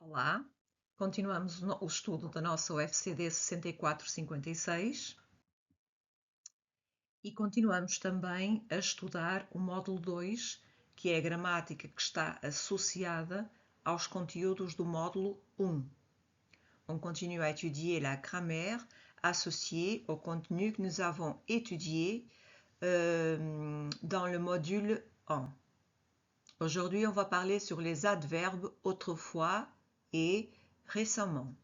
Olá, continuamos o estudo da nossa UFCD 6456 e continuamos também a estudar o módulo 2, que é a gramática que está associada aos conteúdos do módulo 1. On continue à étudier la grammaire associée au contenu que nous avons étudié dans le module 1. Aujourd'hui, on va parler sur les adverbes autrefois e récemment.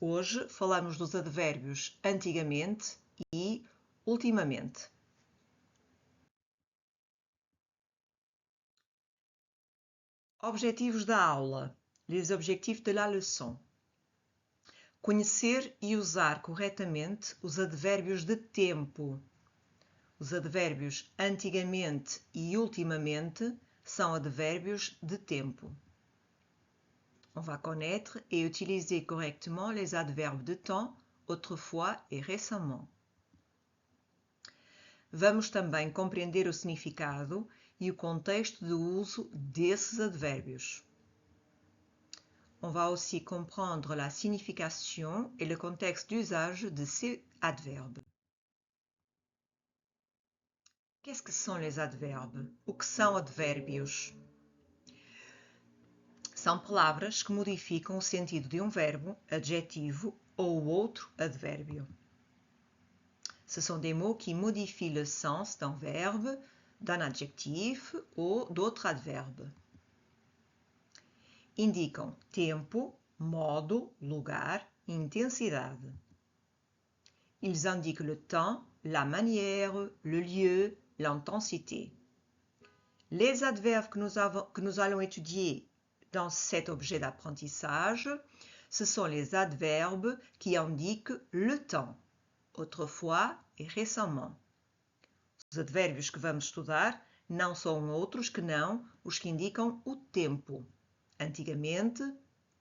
Hoje falamos dos advérbios antigamente e ultimamente. Objetivos da aula. Les objectifs de la leçon. Conhecer e usar corretamente os advérbios de tempo. Os advérbios antigamente e ultimamente são advérbios de tempo. On va connaître et utiliser correctement les adverbes de temps, autrefois et récemment. Vamos também compreender o significado e o contexto de uso desses advérbios. On va aussi comprendre la signification et le contexte d'usage de ces adverbes. Qu'est-ce que sont les adverbes? O que são advérbios? São palavras que modificam o sentido de um verbo, adjetivo ou outro advérbio. Ce sont des mots qui modifient le sens d'un verbe, d'un adjectif ou d'autres adverbes. Indicam tempo, modo, lugar, intensidade. Ils indiquent le temps, la manière, le lieu, l'intensité. Les adverbes que nous allons étudier dans cet objet d'apprentissage, ce sont les adverbes qui indiquent le temps, autrefois e récemment. Os advérbios que vamos estudar não são outros que não os que indicam o tempo. Antigamente,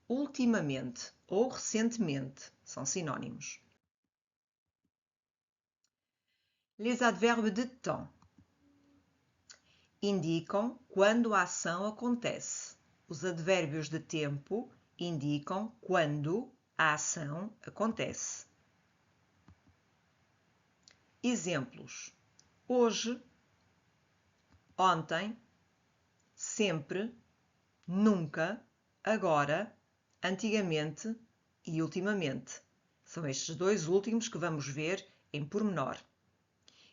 ultimamente ou recentemente são sinônimos. Les adverbes de temps indicam quando a ação acontece. Os advérbios de tempo indicam quando a ação acontece. Exemplos: hoje, ontem, sempre, nunca, agora, antigamente e ultimamente. São estes dois últimos que vamos ver em pormenor.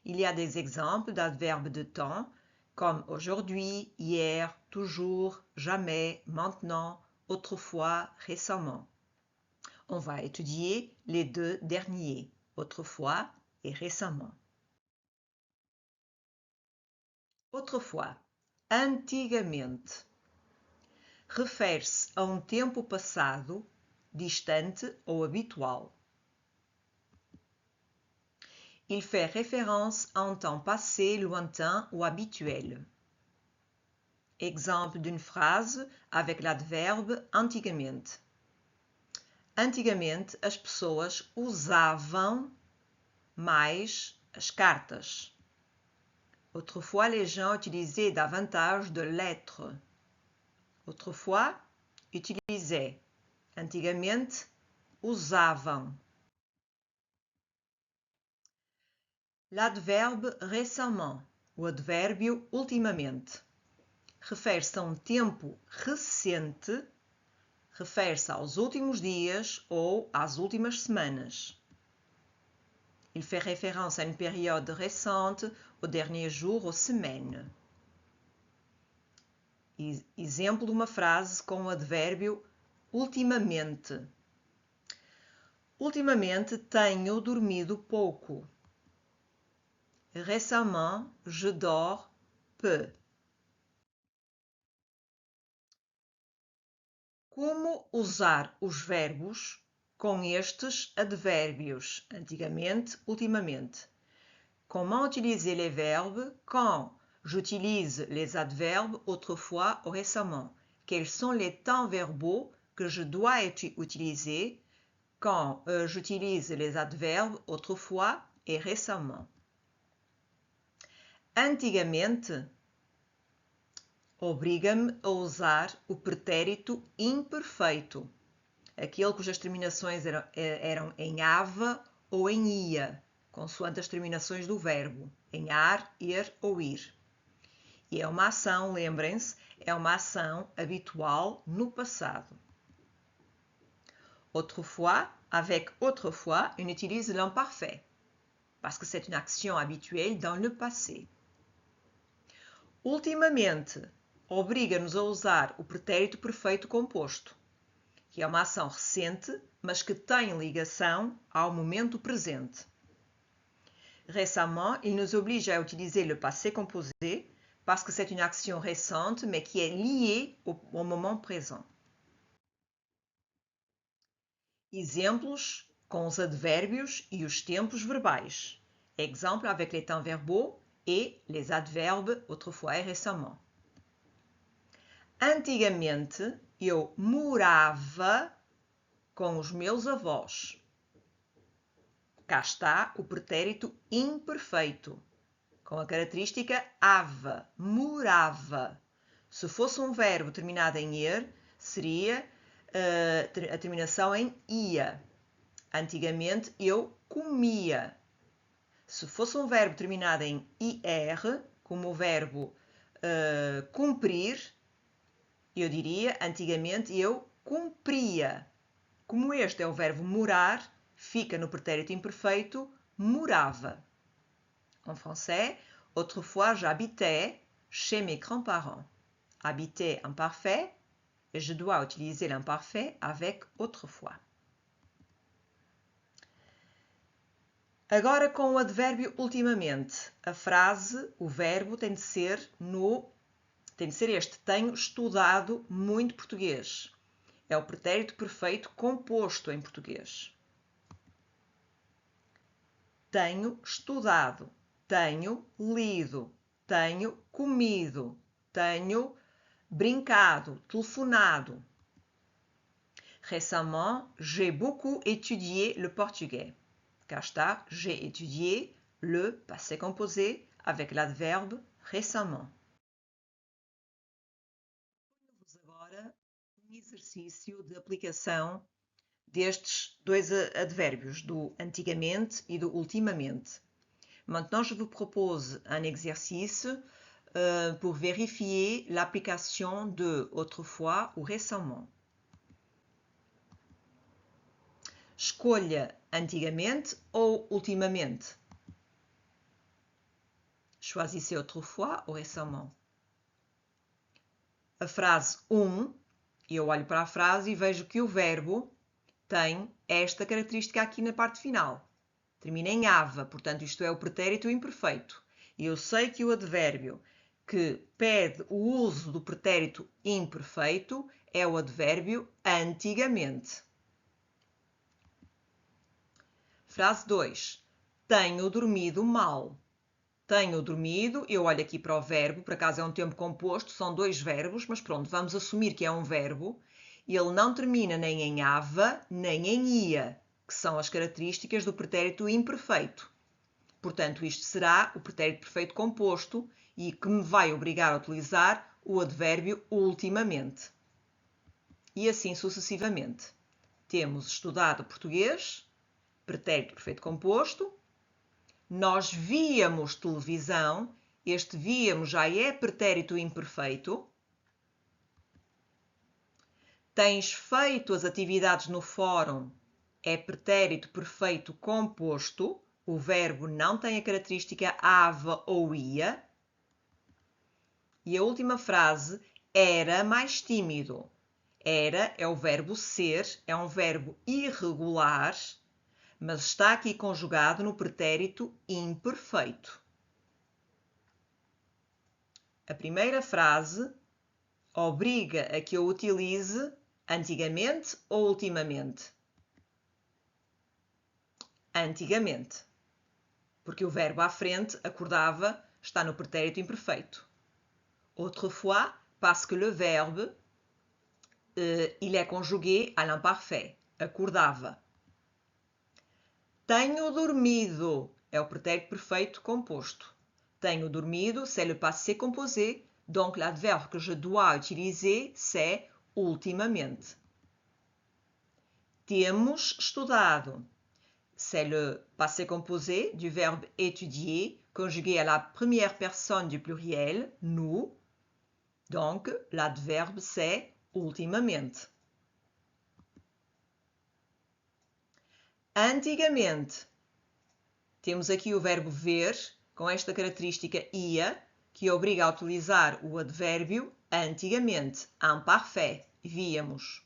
Il y a des exemples d'adverbes de temps comme aujourd'hui, hier, toujours, jamais, maintenant, autrefois, récemment. On va étudier les deux derniers, autrefois et récemment. Autrefois, antigamente, refere-se a um tempo passado, distante ou habitual. Il fait référence à un temps passé, lointain ou habituel. Exemple d'une phrase avec l'adverbe antigamente. Antigamente, as pessoas usavam mais as cartas. Autrefois, les gens utilisaient davantage de lettres. Autrefois, utilisaient. Antigamente, usavam. L'adverbe récemment, o advérbio ultimamente, refere-se a um tempo recente, refere-se aos últimos dias ou às últimas semanas. Il fait référence à une période récente, aux derniers jours, aux semaines. Exemplo de uma frase com o advérbio ultimamente. Ultimamente tenho dormido pouco. Récemment, je dors peu. Como usar os verbos com estes advérbios, antigamente, ultimamente? Comment utiliser les verbes quand j'utilise les adverbes autrefois ou récemment? Quels sont les temps verbaux que je dois utiliser quand j'utilise les adverbes autrefois et récemment? Antigamente, obriga-me a usar o pretérito imperfeito, aquele cujas terminações eram em ava ou em ia, consoante as terminações do verbo, em ar, er ou ir. E é uma ação, lembrem-se, é uma ação habitual no passado. Autrefois, avec autrefois, on utilise l'imparfait, parce que c'est une action habituelle dans le passé. Ultimamente, obriga-nos a usar o pretérito perfeito composto, que é uma ação recente, mas que tem ligação ao momento presente. Récemment, il nous oblige à utiliser le passé composé parce que c'est une action récente, mais qui est liée au moment présent. Exemplos com os advérbios e os tempos verbais. Exemple avec les temps verbaux et les adverbes autrefois et récemment. Antigamente, eu morava com os meus avós. Cá está o pretérito imperfeito, com a característica ava, morava. Se fosse um verbo terminado em er, seria a terminação em ia. Antigamente, eu comia. Se fosse um verbo terminado em ir, como o verbo cumprir, eu diria, antigamente, eu cumpria. Como este é o verbo morar, fica no pretérito imperfeito morava. En français, autrefois j'habitais chez mes grands-parents. Habiter imparfait, et je dois utiliser l'imparfait avec autrefois. Agora com o advérbio ultimamente. A frase, o verbo tem de ser este. Tenho estudado muito português. É o pretérito perfeito composto em português. Tenho estudado. Tenho lido. Tenho comido. Tenho brincado, telefonado. Récemment, j'ai beaucoup étudié le portugais. Cá está, j'ai étudié le passé composé avec l'adverbe récemment. Vamos agora um exercício de aplicação destes dois advérbios, do antigamente et do ultimamente. Maintenant, je vous propose un exercice pour vérifier l'application de autrefois ou récemment. Escolha antigamente ou ultimamente. Choisissez autrefois ou récemment. A frase 1, eu olho para a frase e vejo que o verbo tem esta característica aqui na parte final. Termina em ava, portanto isto é o pretérito imperfeito. E eu sei que o advérbio que pede o uso do pretérito imperfeito é o advérbio antigamente. Frase 2. Tenho dormido mal. Tenho dormido, eu olho aqui para o verbo, por acaso é um tempo composto, são dois verbos, mas pronto, vamos assumir que é um verbo. Ele não termina nem em ava, nem em ia, que são as características do pretérito imperfeito. Portanto, isto será o pretérito perfeito composto e que me vai obrigar a utilizar o advérbio ultimamente. E assim sucessivamente. Temos estudado português, pretérito perfeito composto. Nós víamos televisão, este víamos já é pretérito imperfeito. Tens feito as atividades no fórum, é pretérito perfeito composto. O verbo não tem a característica ava ou ia. E a última frase, era mais tímido. Era é o verbo ser, é um verbo irregular, mas está aqui conjugado no pretérito imperfeito. A primeira frase obriga a que eu utilize antigamente ou ultimamente. Antigamente, porque o verbo à frente, acordava, está no pretérito imperfeito. Autrefois, parce que le verbe, il est conjugué à l'imparfait. Acordava. Tenho dormido, é o pretérito perfeito composto. Tenho dormido, c'est le passé composé Donc, l'adverbe que je dois utiliser, c'est ultimamente. Temos estudado. C'est le passé composé du verbe étudier conjugué à la première personne du pluriel, nous. Donc, l'adverbe, c'est ultimamente. Antigamente. Temos aqui o verbo ver, com esta característica ia, que obriga a utilizar o advérbio antigamente, imparfait, víamos.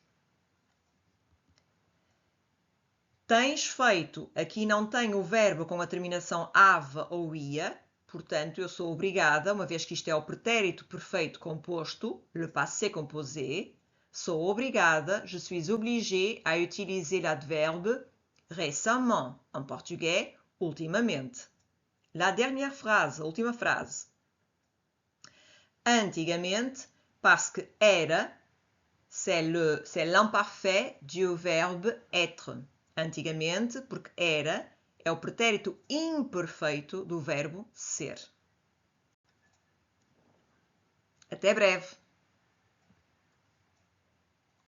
Tens feito, aqui não tenho o verbo com a terminação ave ou ia, portanto eu sou obrigada, uma vez que isto é o pretérito perfeito composto, le passé composé, sou obrigada, je suis obligée à utiliser l'adverbe récemment, en portugais, ultimamente. La dernière phrase, a última frase. Antigamente, parce que era, c'est l'imparfait du verbe être. Antigamente, porque era, é o pretérito imperfeito do verbo ser. Até breve!